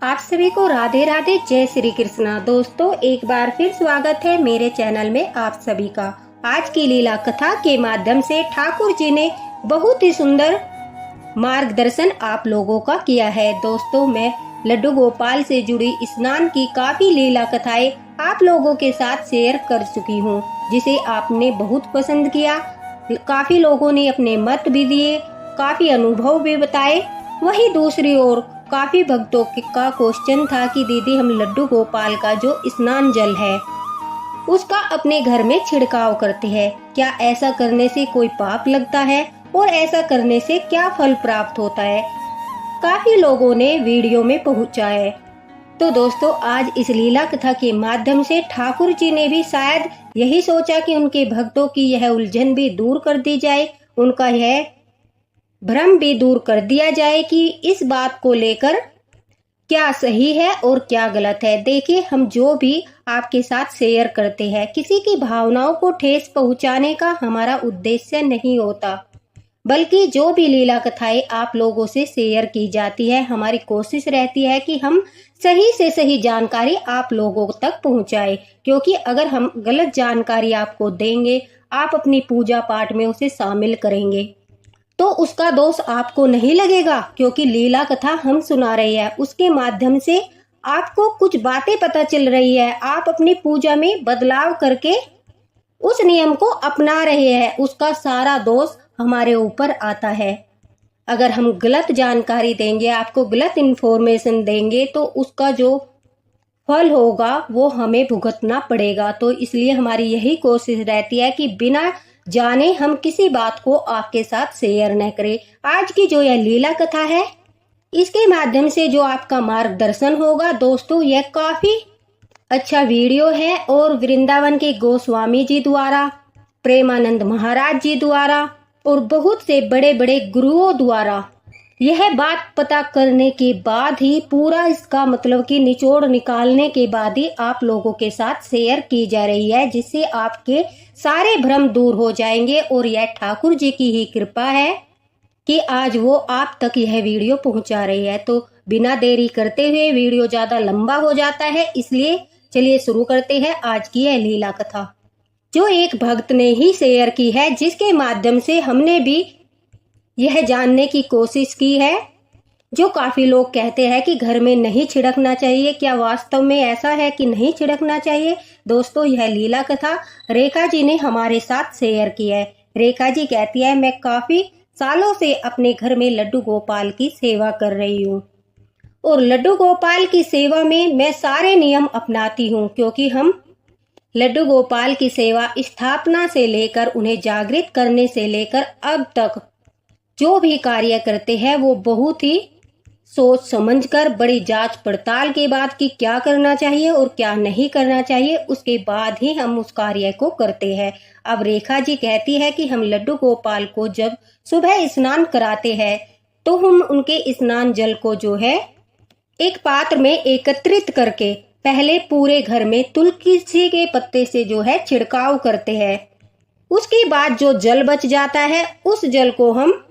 आप सभी को राधे राधे, जय श्री कृष्णा। दोस्तों, एक बार फिर स्वागत है मेरे चैनल में आप सभी का। आज की लीला कथा के माध्यम से ठाकुर जी ने बहुत ही सुंदर मार्गदर्शन आप लोगों का किया है। दोस्तों, मैं लड्डू गोपाल से जुड़ी स्नान की काफी लीला कथाएं आप लोगों के साथ शेयर कर चुकी हूँ, जिसे आपने बहुत पसंद किया। काफी लोगों ने अपने मत भी दिए, काफी अनुभव भी बताए। वहीं दूसरी ओर काफी भक्तों का क्वेश्चन था कि दीदी, हम लड्डू गोपाल का जो स्नान जल है उसका अपने घर में छिड़काव करते हैं, क्या ऐसा करने से कोई पाप लगता है और ऐसा करने से क्या फल प्राप्त होता है? काफी लोगों ने वीडियो में पहुंचा है। तो दोस्तों, आज इस लीला कथा के माध्यम से ठाकुर जी ने भी शायद यही सोचा कि उनके भक्तों की यह उलझन भी दूर कर दी जाए, उनका यह भ्रम भी दूर कर दिया जाए कि इस बात को लेकर क्या सही है और क्या गलत है। देखिए, हम जो भी आपके साथ शेयर करते हैं, किसी की भावनाओं को ठेस पहुंचाने का हमारा उद्देश्य नहीं होता, बल्कि जो भी लीला कथाएं आप लोगों से शेयर की जाती है, हमारी कोशिश रहती है कि हम सही से सही जानकारी आप लोगों तक पहुंचाए। क्योंकि अगर हम गलत जानकारी आपको देंगे, आप अपनी पूजा पाठ में उसे शामिल करेंगे, तो उसका दोष आपको नहीं लगेगा। क्योंकि लीला कथा हम सुना रहे हैं, उसके माध्यम से आपको कुछ बातें पता चल रही है, आप अपनी पूजा में बदलाव करके उस नियम को अपना रहे हैं, उसका सारा दोष हमारे ऊपर आता है। अगर हम गलत जानकारी देंगे, आपको गलत इन्फॉर्मेशन देंगे, तो उसका जो फल होगा वो हमें भुगतना पड़ेगा। तो इसलिए हमारी यही कोशिश रहती है कि बिना जाने हम किसी बात को आपके साथ शेयर न करें। आज की जो यह लीला कथा है, इसके माध्यम से जो आपका मार्गदर्शन होगा, दोस्तों, यह काफी अच्छा वीडियो है और वृंदावन के गोस्वामी जी द्वारा, प्रेमानंद महाराज जी द्वारा और बहुत से बड़े बड़े गुरुओं द्वारा यह बात पता करने के बाद ही, पूरा इसका मतलब कि निचोड़ निकालने के बाद ही आप लोगों के साथ शेयर की जा रही है, जिससे आपके सारे भ्रम दूर हो जाएंगे। और यह ठाकुर जी की ही कृपा है कि आज वो आप तक यह वीडियो पहुंचा रही है। तो बिना देरी करते हुए, वीडियो ज्यादा लंबा हो जाता है, इसलिए चलिए शुरू करते हैं आज की यह लीला कथा, जो एक भक्त ने ही शेयर की है, जिसके माध्यम से हमने भी यह जानने की कोशिश की है। जो काफी लोग कहते हैं कि घर में नहीं छिड़कना चाहिए, क्या वास्तव में ऐसा है कि नहीं छिड़कना चाहिए? दोस्तों, यह लीला कथा रेखा जी ने हमारे साथ शेयर की है। रेखा जी कहती है, मैं काफी सालों से अपने घर में लड्डू गोपाल की सेवा कर रही हूँ और लड्डू गोपाल की सेवा में मैं सारे नियम अपनाती हूँ, क्योंकि हम लड्डू गोपाल की सेवा स्थापना से लेकर उन्हें जागृत करने से लेकर अब तक जो भी कार्य करते हैं, वो बहुत ही सोच समझकर, बड़ी जांच पड़ताल के बाद कि क्या करना चाहिए और क्या नहीं करना चाहिए, उसके बाद ही हम उस कार्य को करते हैं। अब रेखा जी कहती है कि हम लड्डू गोपाल को जब सुबह स्नान कराते हैं, तो हम उनके स्नान जल को जो है एक पात्र में एकत्रित करके पहले पूरे घर में तुलसी के पत्ते से जो है छिड़काव करते हैं। उसके बाद जो जल बच जाता है, उस जल को हम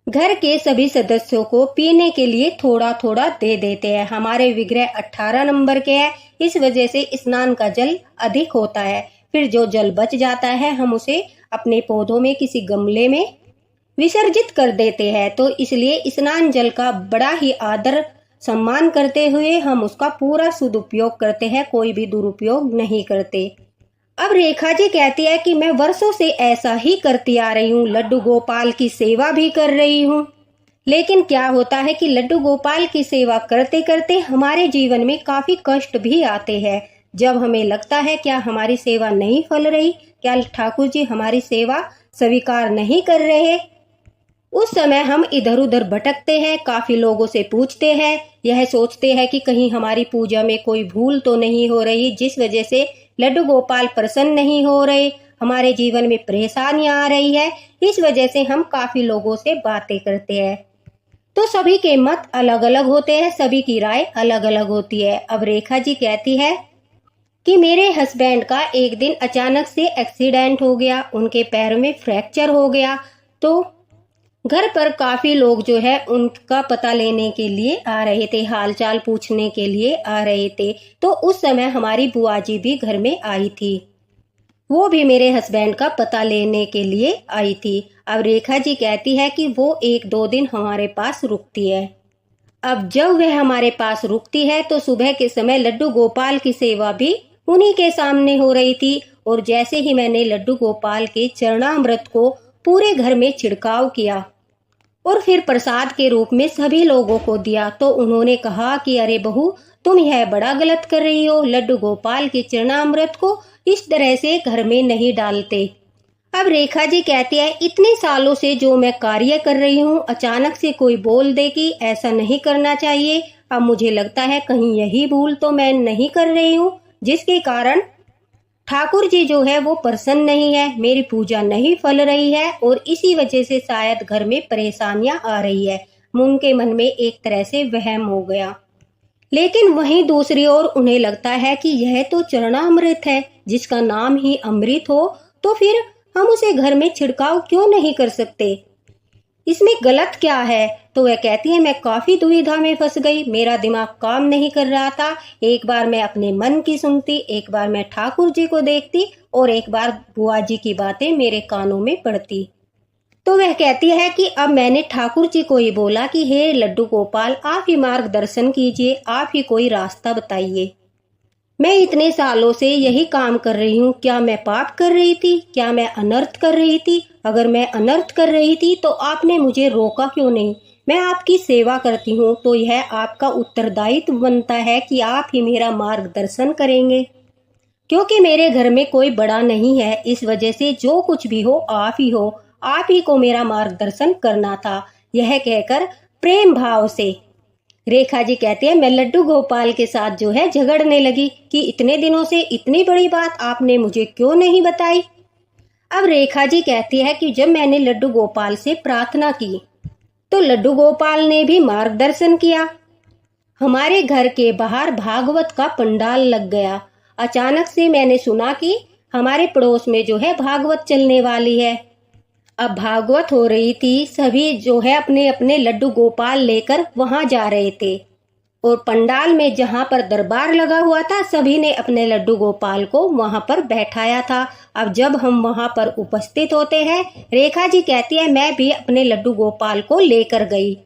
घर के सभी सदस्यों को पीने के लिए थोड़ा थोड़ा दे देते हैं। हमारे विग्रह 18 नंबर के हैं, इस वजह से स्नान का जल अधिक होता है। फिर जो जल बच जाता है, हम उसे अपने पौधों में किसी गमले में विसर्जित कर देते हैं। तो इसलिए स्नान जल का बड़ा ही आदर सम्मान करते हुए हम उसका पूरा सदुपयोग करते हैं, कोई भी दुरुपयोग नहीं करते। अब रेखा जी कहती है कि मैं वर्षों से ऐसा ही करती आ रही हूँ, लड्डू गोपाल की सेवा भी कर रही हूँ। लेकिन क्या होता है कि लड्डू गोपाल की सेवा करते करते हमारे जीवन में काफी कष्ट भी आते हैं। जब हमें लगता है क्या हमारी सेवा नहीं फल रही, क्या ठाकुर जी हमारी सेवा स्वीकार नहीं कर रहे, उस समय हम इधर उधर भटकते हैं, काफी लोगों से पूछते हैं, यह सोचते हैं कि कहीं हमारी पूजा में कोई भूल तो नहीं हो रही, जिस वजह से लड्डू गोपाल प्रसन्न नहीं हो रहे, हमारे जीवन में परेशानियां आ रही है। इस वजह से हम काफी लोगों से बातें करते हैं। तो सभी के मत अलग अलग होते हैं, सभी की राय अलग अलग होती है। अब रेखा जी कहती है कि मेरे हस्बैंड का एक दिन अचानक से एक्सीडेंट हो गया, उनके पैर में फ्रैक्चर हो गया। तो घर पर काफी लोग जो है उनका पता लेने के लिए आ रहे थे, हालचाल पूछने के लिए आ रहे थे। तो उस समय हमारी बुआ जी भी घर में आई थी, वो भी मेरे हस्बैंड का पता लेने के लिए आई थी। अब रेखा जी कहती है कि वो 1-2 दिन हमारे पास रुकती है। अब जब वह हमारे पास रुकती है तो सुबह के समय लड्डू गोपाल की सेवा भी उन्हीं के सामने हो रही थी। और जैसे ही मैंने लड्डू गोपाल के चरणामृत को पूरे घर में छिड़काव किया और फिर प्रसाद के रूप में सभी लोगों को दिया, तो उन्होंने कहा कि अरे बहू, तुम यह बड़ा गलत कर रही हो, लड्डू गोपाल के चरणामृत को इस तरह से घर में नहीं डालते। अब रेखा जी कहती है, इतने सालों से जो मैं कार्य कर रही हूँ, अचानक से कोई बोल दे कि ऐसा नहीं करना चाहिए। अब मुझे लगता है कहीं यही भूल तो मैं नहीं कर रही हूँ, जिसके कारण ठाकुर जी जो है वो प्रसन्न नहीं है, मेरी पूजा नहीं फल रही है और इसी वजह से शायद घर में परेशानियां आ रही है। उनके मन में एक तरह से वहम हो गया। लेकिन वहीं दूसरी ओर उन्हें लगता है कि यह तो चरणामृत है, जिसका नाम ही अमृत हो, तो फिर हम उसे घर में छिड़काव क्यों नहीं कर सकते, इसमें गलत क्या है। तो वह कहती है, मैं काफी दुविधा में फंस गई, मेरा दिमाग काम नहीं कर रहा था। एक बार मैं अपने मन की सुनती, एक बार मैं ठाकुर जी को देखती और एक बार बुआ जी की बातें मेरे कानों में पड़ती। तो वह कहती है कि अब मैंने ठाकुर जी को ही बोला कि हे लड्डू गोपाल, आप ही मार्गदर्शन कीजिए, आप ही कोई रास्ता बताइए। मैं इतने सालों से यही काम कर रही हूँ, क्या मैं पाप कर रही थी, क्या मैं अनर्थ कर रही थी? अगर मैं अनर्थ कर रही थी तो आपने मुझे रोका क्यों नहीं? मैं आपकी सेवा करती हूँ तो यह आपका उत्तरदायित्व बनता है कि आप ही मेरा मार्गदर्शन करेंगे, क्योंकि मेरे घर में कोई बड़ा नहीं है, इस वजह से जो कुछ भी हो आप ही हो, आप ही को मेरा मार्गदर्शन करना था। यह कहकर प्रेम भाव से रेखा जी कहते हैं, मैं लड्डू गोपाल के साथ जो है झगड़ने लगी कि इतने दिनों से इतनी बड़ी बात आपने मुझे क्यों नहीं बताई। अब रेखा जी कहती है कि जब मैंने लड्डू गोपाल से प्रार्थना की तो लड्डू गोपाल ने भी मार्गदर्शन किया। हमारे घर के बाहर भागवत का पंडाल लग गया। अचानक से मैंने सुना कि हमारे पड़ोस में जो है भागवत चलने वाली है। अब भागवत हो रही थी, सभी जो है अपने अपने लड्डू गोपाल लेकर वहां जा रहे थे और पंडाल में जहां पर दरबार लगा हुआ था, सभी ने अपने लड्डू गोपाल को वहां पर बैठाया था। अब जब हम वहां पर उपस्थित होते हैं, रेखा जी कहती है, मैं भी अपने लड्डू गोपाल को लेकर गई।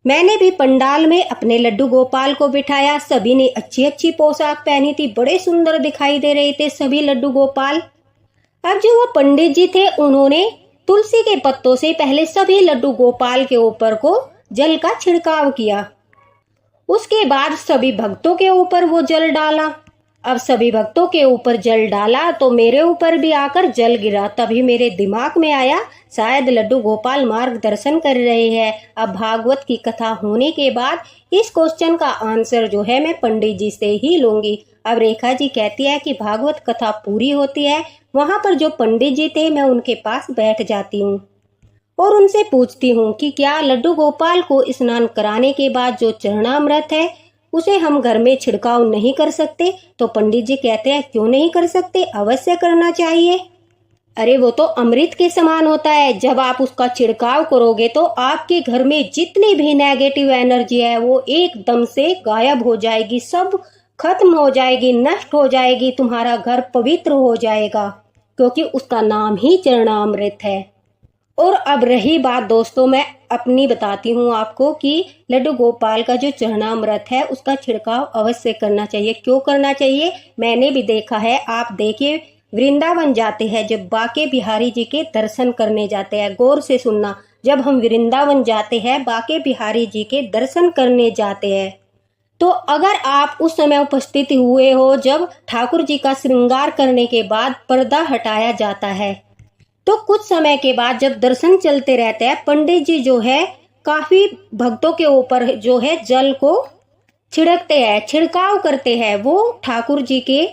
मैंने भी पंडाल में अपने लड्डू गोपाल को बिठाया। सभी ने अच्छी अच्छी पोशाक पहनी थी, बड़े सुंदर दिखाई दे रहे थे सभी लड्डू गोपाल। अब जो वो पंडित जी थे, उन्होंने तुलसी के पत्तों से पहले सभी लड्डू गोपाल के ऊपर को जल का छिड़काव किया। उसके बाद सभी भक्तों के ऊपर वो जल डाला। अब सभी भक्तों के ऊपर जल डाला तो मेरे ऊपर भी आकर जल गिरा। तभी मेरे दिमाग में आया, शायद लड्डू गोपाल मार्गदर्शन कर रहे हैं। अब भागवत की कथा होने के बाद इस क्वेश्चन का आंसर जो है मैं पंडित जी से ही लूंगी। अब रेखा जी कहती है कि भागवत कथा पूरी होती है, वहां पर जो पंडित जी थे मैं उनके पास बैठ जाती हूँ और उनसे पूछती हूँ कि क्या लड्डू गोपाल को स्नान कराने के बाद जो चरणामृत है उसे हम घर में छिड़काव नहीं कर सकते? तो पंडित जी कहते हैं, क्यों नहीं कर सकते, अवश्य करना चाहिए। अरे वो तो अमृत के समान होता है, जब आप उसका छिड़काव करोगे तो आपके घर में जितनी भी नेगेटिव एनर्जी है वो एकदम से गायब हो जाएगी, सब खत्म हो जाएगी, नष्ट हो जाएगी, तुम्हारा घर पवित्र हो जाएगा, क्योंकि उसका नाम ही चरणामृत है। और अब रही बात दोस्तों, मैं अपनी बताती हूँ आपको कि लड्डू गोपाल का जो चरणामृत है उसका छिड़काव अवश्य करना चाहिए। क्यों करना चाहिए, मैंने भी देखा है। आप देखिए, वृंदावन जाते हैं, जब बाके बिहारी जी के दर्शन करने जाते हैं, गौर से सुनना, जब हम वृंदावन जाते हैं, बाके बिहारी जी के दर्शन करने जाते हैं, तो अगर आप उस समय उपस्थित हुए हो जब ठाकुर जी का श्रृंगार करने के बाद पर्दा हटाया जाता है, तो कुछ समय के बाद जब दर्शन चलते रहते हैं, पंडित जी जो है काफी भक्तों के ऊपर जो है जल को छिड़कते हैं, छिड़काव करते हैं। वो ठाकुर जी के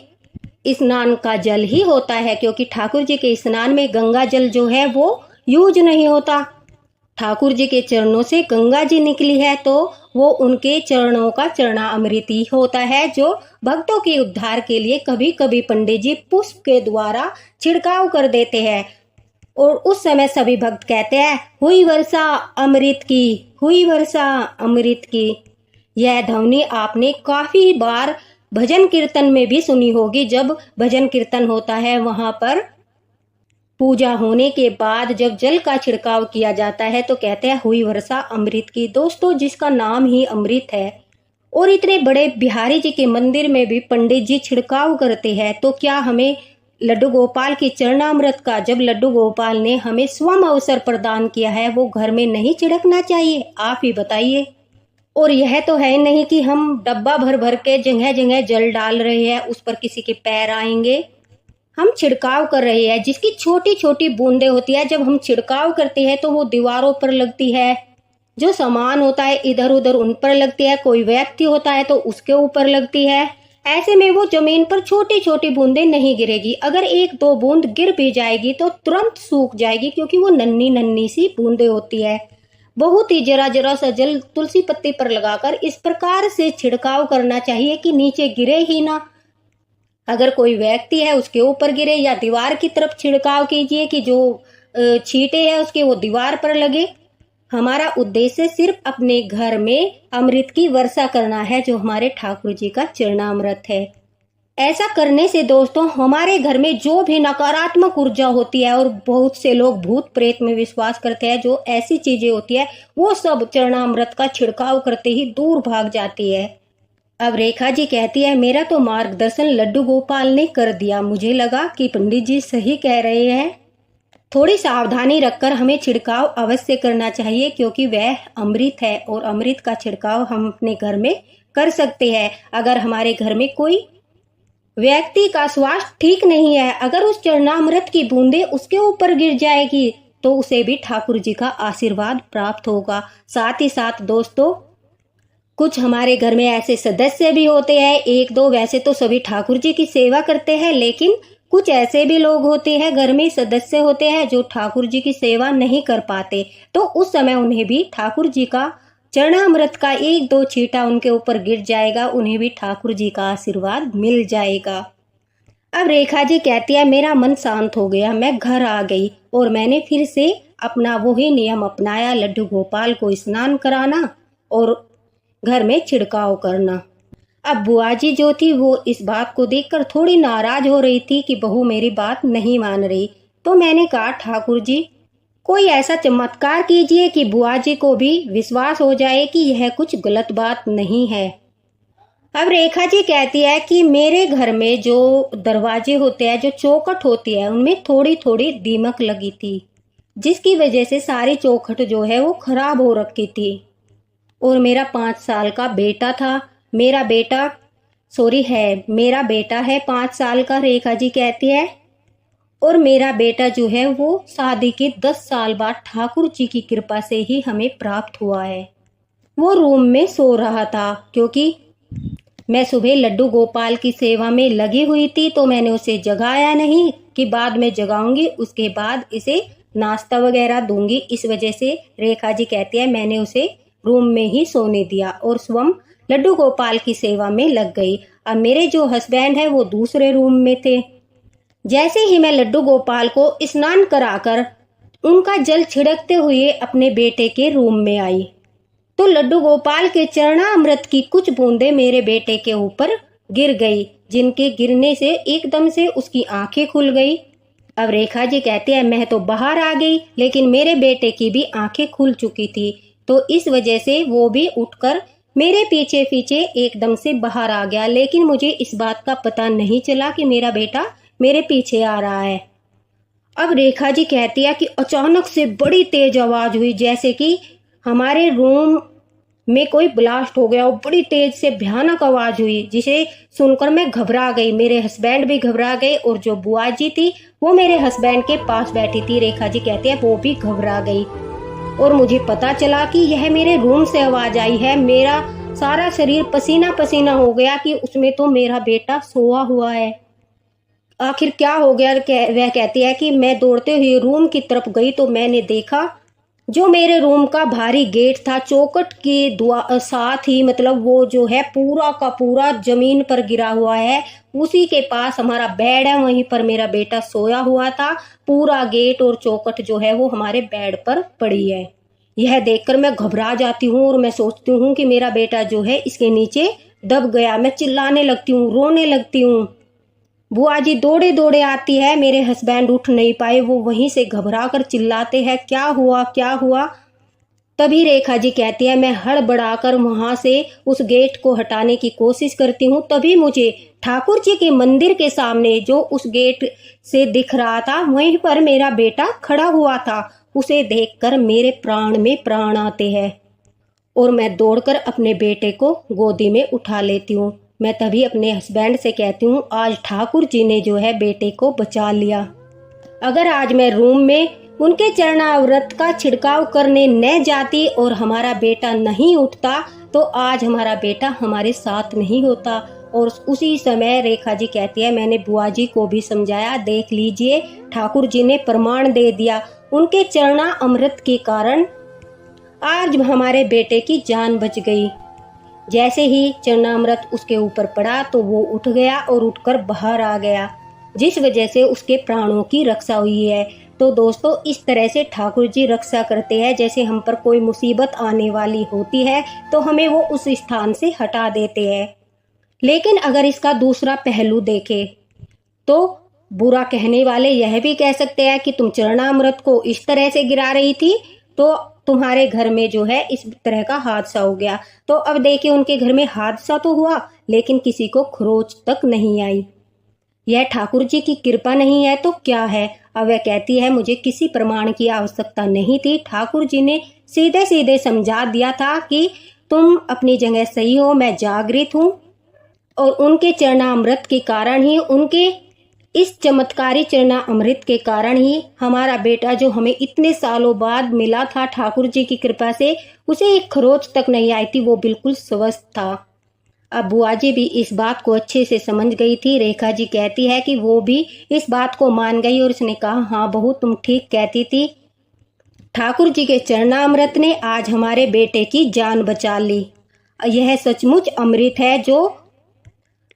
स्नान का जल ही होता है, क्योंकि ठाकुर जी के स्नान में गंगा जल जो है वो यूज नहीं होता। ठाकुर जी के चरणों से गंगा जी निकली है, तो वो उनके चरणों का चरणामृत ही होता है, जो भक्तों के उद्धार के लिए कभी कभी पंडित जी पुष्प के द्वारा छिड़काव कर देते हैं। और उस समय सभी भक्त कहते हैं, हुई वर्षा अमृत की, हुई वर्षा अमृत की। यह ध्वनि आपने काफी बार भजन कीर्तन में भी सुनी होगी। जब भजन कीर्तन होता है वहां पर पूजा होने के बाद जब जल का छिड़काव किया जाता है तो कहते हैं, हुई वर्षा अमृत की। दोस्तों, जिसका नाम ही अमृत है और इतने बड़े बिहारी जी के मंदिर में भी पंडित जी छिड़काव करते हैं, तो क्या हमें लड्डू गोपाल की चरणामृत का, जब लड्डू गोपाल ने हमें स्वयं अवसर प्रदान किया है, वो घर में नहीं छिड़कना चाहिए? आप ही बताइए। और यह तो है नहीं कि हम डब्बा भर भर के जगह जगह जल डाल रहे हैं, उस पर किसी के पैर आएंगे। हम छिड़काव कर रहे हैं, जिसकी छोटी छोटी बूंदे होती है, जब हम छिड़काव करते हैं तो वो दीवारों पर लगती है, जो सामान होता है इधर उधर उन पर लगती है, कोई व्यक्ति होता है तो उसके ऊपर लगती है। ऐसे में वो जमीन पर छोटी छोटी बूंदे नहीं गिरेगी। अगर एक दो बूंद गिर भी जाएगी तो तुरंत सूख जाएगी, क्योंकि वो नन्ही नन्ही सी बूंदे होती है। बहुत ही जरा जरा सा जल तुलसी पत्ती पर लगाकर इस प्रकार से छिड़काव करना चाहिए कि नीचे गिरे ही ना। अगर कोई व्यक्ति है उसके ऊपर गिरे, या दीवार की तरफ छिड़काव कीजिए कि जो छींटे है उसके वो दीवार पर लगे। हमारा उद्देश्य सिर्फ अपने घर में अमृत की वर्षा करना है, जो हमारे ठाकुर जी का चरणामृत है। ऐसा करने से दोस्तों हमारे घर में जो भी नकारात्मक ऊर्जा होती है, और बहुत से लोग भूत प्रेत में विश्वास करते हैं, जो ऐसी चीजें होती है वो सब चरणामृत का छिड़काव करते ही दूर भाग जाती है। अब रेखा जी कहती है, मेरा तो मार्गदर्शन लड्डू गोपाल ने कर दिया। मुझे लगा कि पंडित जी सही कह रहे हैं। थोड़ी सावधानी रखकर हमें छिड़काव अवश्य करना चाहिए, क्योंकि वह अमृत है और अमृत का छिड़काव हम अपने घर में कर सकते हैं। अगर हमारे घर में कोई व्यक्ति का स्वास्थ्य ठीक नहीं है, अगर उस चरणामृत की बूंदे उसके ऊपर गिर जाएगी तो उसे भी ठाकुर जी का आशीर्वाद प्राप्त होगा। साथ ही साथ दोस्तों, कुछ हमारे घर में ऐसे सदस्य भी होते हैं, एक दो, वैसे तो सभी ठाकुर जी की सेवा करते हैं, लेकिन कुछ ऐसे भी लोग होते हैं, घर में सदस्य होते हैं जो ठाकुर जी की सेवा नहीं कर पाते, तो उस समय उन्हें भी ठाकुर जी का चरणामृत का एक दो छींटा उनके ऊपर गिर जाएगा, उन्हें भी ठाकुर जी का आशीर्वाद मिल जाएगा। अब रेखा जी कहती है, मेरा मन शांत हो गया, मैं घर आ गई और मैंने फिर से अपना वही नियम अपनाया, लड्डू गोपाल को स्नान कराना और घर में छिड़काव करना। अब बुआ जी जो थी वो इस बात को देखकर थोड़ी नाराज हो रही थी कि बहू मेरी बात नहीं मान रही। तो मैंने कहा, ठाकुर जी कोई ऐसा चमत्कार कीजिए कि बुआ जी को भी विश्वास हो जाए कि यह कुछ गलत बात नहीं है। अब रेखा जी कहती है कि मेरे घर में जो दरवाजे होते हैं, जो चौखट होती है, उनमें थोड़ी थोड़ी दीमक लगी थी, जिसकी वजह से सारी चौखट जो है वो खराब हो रखी थी। और मेरा 5 साल का बेटा था, मेरा बेटा है 5 साल का, रेखा जी कहती है। और मेरा बेटा जो है वो शादी के 10 साल बाद ठाकुर जी की कृपा से ही हमें प्राप्त हुआ है। वो रूम में सो रहा था, क्योंकि मैं सुबह लड्डू गोपाल की सेवा में लगी हुई थी, तो मैंने उसे जगाया नहीं कि बाद में जगाऊंगी, उसके बाद इसे नाश्ता वगैरह दूंगी। इस वजह से रेखा जी कहती है मैंने उसे रूम में ही सोने दिया और स्वयं लड्डू गोपाल की सेवा में लग गई। अब मेरे जो हस्बैंड है वो दूसरे रूम में थे। जैसे ही मैं लड्डू गोपाल को स्नान कराकर उनका जल छिड़कते हुए अपने बेटे के रूम में आई, तो लड्डू गोपाल के चरणामृत की कुछ बूंदें मेरे बेटे के ऊपर गिर गई, जिनके गिरने से एकदम से उसकी आंखें खुल गई। अब रेखा जी कहती है मैं तो बाहर आ गई, लेकिन मेरे बेटे की भी आंखें खुल चुकी थी, तो इस वजह से वो भी उठकर मेरे पीछे पीछे एकदम से बाहर आ गया। लेकिन मुझे इस बात का पता नहीं चला कि मेरा बेटा मेरे पीछे आ रहा है। अब रेखा जी कहती है कि अचानक से बड़ी तेज आवाज हुई, जैसे कि हमारे रूम में कोई ब्लास्ट हो गया, और बड़ी तेज से भयानक आवाज हुई, जिसे सुनकर मैं घबरा गई। मेरे हस्बैंड भी घबरा गए, और जो बुआ जी थी वो मेरे हस्बैंड के पास बैठी थी, रेखा जी कहती है वो भी घबरा गई। और मुझे पता चला कि यह मेरे रूम से आवाज आई है। मेरा सारा शरीर पसीना पसीना हो गया कि उसमें तो मेरा बेटा सोया हुआ है। आखिर क्या हो गया, वह कहती है कि मैं दौड़ते हुए रूम की तरफ गई तो मैंने देखा जो मेरे रूम का भारी गेट था, चौखट के साथ ही मतलब वो जो है पूरा का पूरा जमीन पर गिरा हुआ है। उसी के पास हमारा बेड है, वहीं पर मेरा बेटा सोया हुआ था। पूरा गेट और चौखट जो है वो हमारे बेड पर पड़ी है। यह देखकर मैं घबरा जाती हूँ और मैं सोचती हूँ कि मेरा बेटा जो है इसके नीचे दब गया। मैं चिल्लाने लगती हूँ, रोने लगती हूँ। बुआ जी दौड़े दौड़े आती है, मेरे हस्बैंड उठ नहीं पाए, वो वहीं से घबरा कर चिल्लाते हैं, क्या हुआ क्या हुआ। तभी रेखा जी कहती है, मैं हड़बड़ाकर वहां से उस गेट को हटाने की कोशिश करती हूँ। तभी मुझे ठाकुर जी के मंदिर के सामने जो उस गेट से दिख रहा था, वहीं पर मेरा बेटा खड़ा हुआ था। उसे देखकर मेरे प्राण में प्राण आते हैं और मैं दौड़कर अपने बेटे को गोदी में उठा लेती हूँ। मैं तभी अपने हस्बैंड से कहती हूँ, आज ठाकुर जी ने जो है बेटे को बचा लिया। अगर आज मैं रूम में उनके चरणामृत का छिड़काव करने न जाती और हमारा बेटा नहीं उठता, तो आज हमारा बेटा हमारे साथ नहीं होता। और उसी समय रेखा जी कहती है, मैंने बुआ जी को भी समझाया, देख लीजिए ठाकुर जी ने प्रमाण दे दिया, उनके चरणामृत के कारण आज हमारे बेटे की जान बच गई। जैसे ही चरणामृत उसके ऊपर पड़ा तो वो उठ गया और उठकर बाहर आ गया, जिस वजह से उसके प्राणों की रक्षा हुई है। तो दोस्तों, इस तरह से ठाकुर जी रक्षा करते हैं। जैसे हम पर कोई मुसीबत आने वाली होती है तो हमें वो उस स्थान से हटा देते हैं। लेकिन अगर इसका दूसरा पहलू देखें तो बुरा कहने वाले यह भी कह सकते हैं कि तुम चरणामृत को इस तरह से गिरा रही थी तो तुम्हारे घर में जो है इस तरह का हादसा हो गया। तो अब देखिए, उनके घर में हादसा तो हुआ लेकिन किसी को खरोच तक नहीं आई। यह ठाकुर जी की कृपा नहीं है तो क्या है। अब वह कहती है, मुझे किसी प्रमाण की आवश्यकता नहीं थी। ठाकुर जी ने सीधे सीधे समझा दिया था कि तुम अपनी जगह सही हो, मैं जागृत हूँ। और उनके चरणामृत के कारण ही, उनके इस चमत्कारी चरणामृत के कारण ही हमारा बेटा जो हमें इतने सालों बाद मिला था, ठाकुर जी की कृपा से उसे एक खरोच तक नहीं आई थी, वो बिल्कुल स्वस्थ था। अब बुआ जी भी इस बात को अच्छे से समझ गई थी। रेखा जी कहती है कि वो भी इस बात को मान गई और उसने कहा, हाँ बहू तुम ठीक कहती थी, ठाकुर जी के चरणामृत ने आज हमारे बेटे की जान बचा ली। यह सचमुच अमृत है जो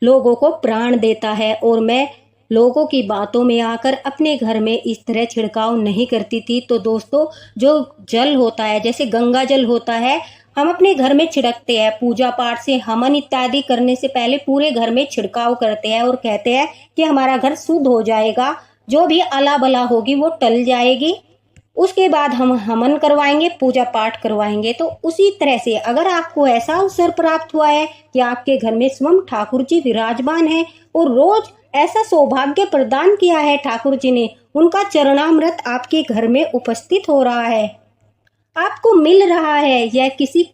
लोगों को प्राण देता है। और मैं लोगों की बातों में आकर अपने घर में इस तरह छिड़काव नहीं करती थी। तो दोस्तों, जो जल होता है, जैसे गंगा जल होता है, हम अपने घर में छिड़कते हैं। पूजा पाठ से, हवन इत्यादि करने से पहले पूरे घर में छिड़काव करते हैं और कहते हैं कि हमारा घर शुद्ध हो जाएगा, जो भी अला बला होगी वो टल जाएगी। उसके बाद हम हवन करवाएंगे, पूजा पाठ करवाएंगे। तो उसी तरह से अगर आपको ऐसा अवसर प्राप्त हुआ है कि आपके घर में स्वयं ठाकुर जी विराजमान है और रोज ऐसा सौभाग्य प्रदान किया है ठाकुर जी ने, उनका चरणामृत आपके घर में उपस्थित हो रहा है, आपको मिल रहा है, यह किसी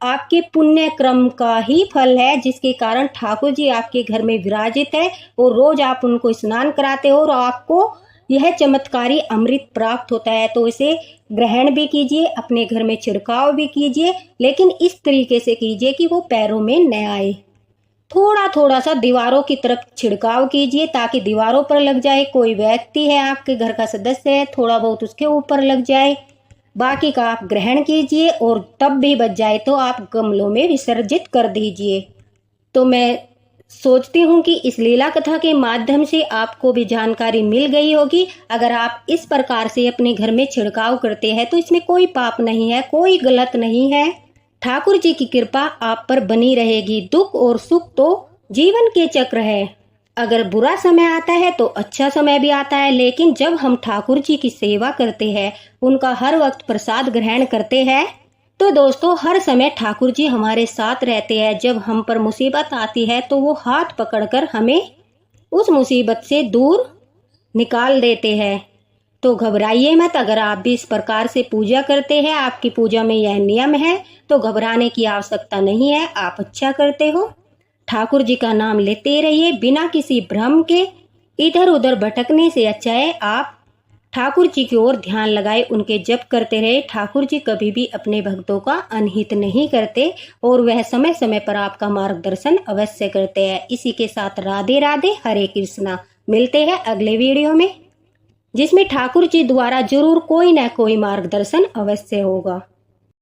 आपके पुण्य क्रम का ही फल है, जिसके कारण ठाकुर जी आपके घर में विराजित है और रोज आप उनको स्नान कराते हो और आपको यह चमत्कारी अमृत प्राप्त होता है। तो इसे ग्रहण भी कीजिए, अपने घर में छिड़काव भी कीजिए, लेकिन इस तरीके से कीजिए कि वो पैरों में न आए। थोड़ा थोड़ा सा दीवारों की तरफ छिड़काव कीजिए ताकि दीवारों पर लग जाए। कोई व्यक्ति है आपके घर का सदस्य है, थोड़ा बहुत उसके ऊपर लग जाए, बाकी का आप ग्रहण कीजिए और तब भी बच जाए तो आप गमलों में विसर्जित कर दीजिए। तो मैं सोचती हूँ कि इस लीला कथा के माध्यम से आपको भी जानकारी मिल गई होगी। अगर आप इस प्रकार से अपने घर में छिड़काव करते हैं तो इसमें कोई पाप नहीं है, कोई गलत नहीं है। ठाकुर जी की कृपा आप पर बनी रहेगी। दुख और सुख तो जीवन के चक्र है। अगर बुरा समय आता है तो अच्छा समय भी आता है, लेकिन जब हम ठाकुर जी की सेवा करते हैं, उनका हर वक्त प्रसाद ग्रहण करते हैं, तो दोस्तों हर समय ठाकुर जी हमारे साथ रहते हैं। जब हम पर मुसीबत आती है तो वो हाथ पकड़कर हमें उस मुसीबत से दूर निकाल देते हैं। तो घबराइए मत। अगर आप भी इस प्रकार से पूजा करते हैं, आपकी पूजा में यह नियम है, तो घबराने की आवश्यकता नहीं है। आप अच्छा करते हो, ठाकुर जी का नाम लेते रहिए बिना किसी भ्रम के। इधर उधर भटकने से अच्छा है आप ठाकुर जी की ओर ध्यान लगाए, उनके जप करते रहे। ठाकुर जी कभी भी अपने भक्तों का अनहित नहीं करते और वह समय समय पर आपका मार्गदर्शन अवश्य करते हैं। इसी के साथ राधे राधे, हरे कृष्णा। मिलते हैं अगले वीडियो में। जिसमें ठाकुर जी द्वारा जरूर कोई न कोई मार्गदर्शन अवश्य होगा।